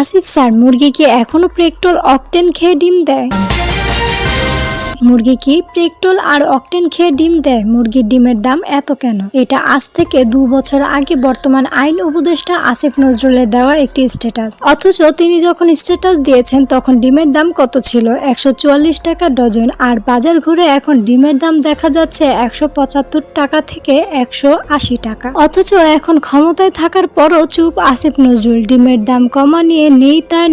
Asif sir, মুরগি কি এখনো পেট্রোল অকটেন খেয়ে ডিম দেয়? মুরগি কি পেট্রোল আর অকটেন খেয়ে ডিম দেয়? মুরগির ডিমের দাম এত কেন? এটা আজ থেকে 2 বছর আগে বর্তমান আইন উপদেষ্টা আসিফ নজরুলের দেওয়া একটি স্ট্যাটাস। অথচ তিনি যখন স্ট্যাটাস দিয়েছেন তখন ডিমের দাম কত ছিল? 144 টাকা ডজন। আর বাজার ঘুরে এখন ডিমের দাম দেখা যাচ্ছে 175 টাকা থেকে 180 টাকা। অথচ এখন ক্ষমতায় থাকার পরও চুপ আসিফ নজরুল। ডিমের দাম কমা নিয়ে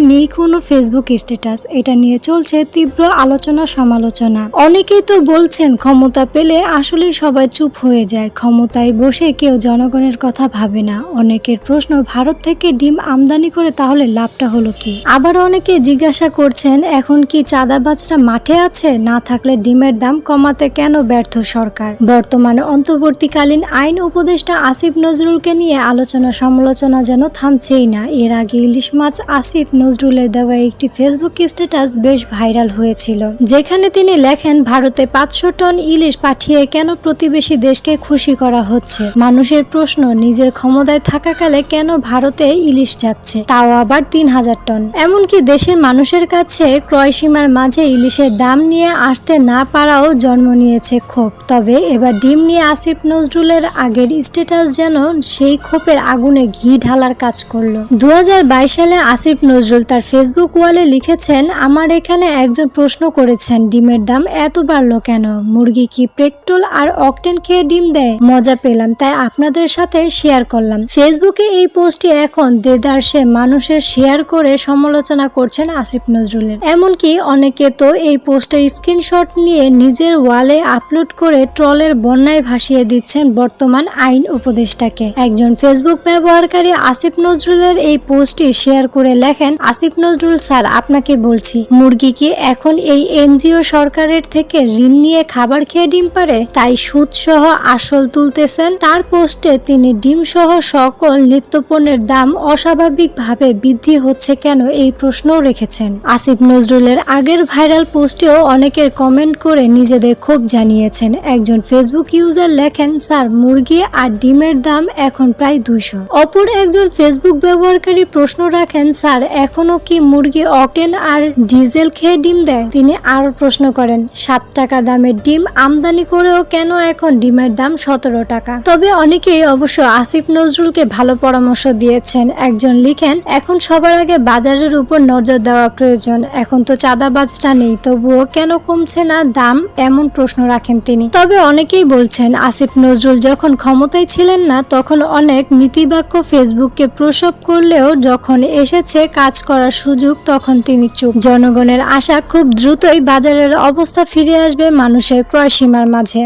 নেই কোনো ফেসবুক স্ট্যাটাস। এটা নিয়ে চলছে তীব্র আলোচনা সমালোচনা। অনেকেই তো বলছেন ক্ষমতা পেলে আসলে সবাই চুপ হয়ে যায়, ক্ষমতায় বসে কেউ জনগণের কথা ভাবে না। অনেকের প্রশ্ন, ভারত থেকে ডিম আমদানি করে তাহলে লাভটা হলো কি? আবার অনেকে জিজ্ঞাসা করছেন, এখন কি চাঁদাবাজরা মাঠে আছে? না থাকলে ডিমের দাম কমাতে কেন ব্যর্থ সরকার? বর্তমানে অন্তর্বর্তীকালীন আইন উপদেষ্টা আসিফ নজরুলকে নিয়ে আলোচনা সমালোচনা যেন থামছেই না। এর আগে ইলিশ মাছ আসিফ নজরুলের দেওয়া একটি ফেসবুক স্ট্যাটাস বেশ ভাইরাল হয়েছিল, যেখানে তিনি লেখেন, ভারতে 500 টন ইলিশ পাঠিয়ে কেন প্রতিবেশী দেশকে খুশি করা হচ্ছে? মানুষের প্রশ্ন, নিজের ক্ষমতায় থাকাকালে কেন ভারতে ইলিশ যাচ্ছে, তাও আবার 3000 টন? এমনকি দেশের মানুষের কাছে ক্রয়সীমার মাঝে ইলিশের দাম নিয়ে আসতে না পারাও জন্ম নিয়েছে ক্ষোভ। তবে এবার ডিম নিয়ে আসিফ নজরুলের আগের স্ট্যাটাস যেন সেই ক্ষোভের আগুনে ঘি ঢালার কাজ করলো। 2022 সালে আসিফ নজরুল তার ফেসবুক ওয়ালে লিখেছেন, আমার এখানে একজন প্রশ্ন করেছেন, ডিমের দাম এত বাড়লো কেন? মুরগি কি পেট্রোল আর অকটেন খেয়ে ডিম দেয়? মজা পেলাম তাই আপনাদের সাথে শেয়ার করলাম। ফেসবুকে এই পোস্টটি এখন দেদারসে মানুষের শেয়ার করে সমালোচনা করছেন আসিফ নজরুলের। এমনকি অনেকে তো এই পোস্টের স্ক্রিনশট নিয়ে নিজের ওয়ালে আপলোড করে ট্রলের বন্যায় ভাসিয়ে দিচ্ছেন বর্তমান আইন উপদেষ্টাকে। একজন ফেসবুক ব্যবহারকারী আসিফ নজরুলের এই পোস্টটি শেয়ার করে লেখেন, আসিফ নজরুল স্যার, আপনাকে বলছি, মুরগি কি এখন এই এনজিও সরকারের থেকে ঋণ নিয়ে খাবার খেয়ে ডিম পারে, তাই সুদ সহ আসল তুলতেছেন? তার পোস্টে তিনি ডিম সহ সকল নিত্যপণ্যের দাম অস্বাভাবিকভাবে বৃদ্ধি হচ্ছে কেন এই প্রশ্নও রেখেছেন। আসিফ নজরুলের আগের ভাইরাল পোস্টেও অনেকের কমেন্ট করে নিজেদের ক্ষোভ জানিয়েছেন। একজন ফেসবুক ইউজার লেখেন, স্যার, মুরগি আর ডিমের দাম এখন প্রায় 200। অপর একজন ফেসবুক ব্যবহারকারী প্রশ্ন রাখেন, স্যার, এখনো কি মুরগি অকটেন আর ডিজেল খেয়ে ডিম দেয়? তিনি আরো প্রশ্ন করেন, 7 টাকা দামের ডিম আমদানি করেও কেন এখন ডিমের দাম 17 টাকা? তবে অনেকেই অবশ্য আসিফ নজরুলকে ভালো পরামর্শ দিয়েছেন। একজন লিখেন, এখন সবার আগে বাজারের উপর নজর দেওয়া প্রয়োজন। এখন তো চাঁদাবাজটা নেই, তবুও কেন কমছে না দাম, এমন প্রশ্ন রাখেন তিনি। তবে অনেকেই বলছেন, আসিফ নজরুল যখন ক্ষমতায় ছিলেন না তখন অনেক নীতিবাক্য ফেসবুককে প্রসব করলেও যখন এসেছে কাজ করার সুযোগ তখন তিনি চুপ। জনগণের আশা খুব দ্রুতই বাজারের অবস্থা ফিরে আসবে মানুষের ক্রয় সীমার মাঝে।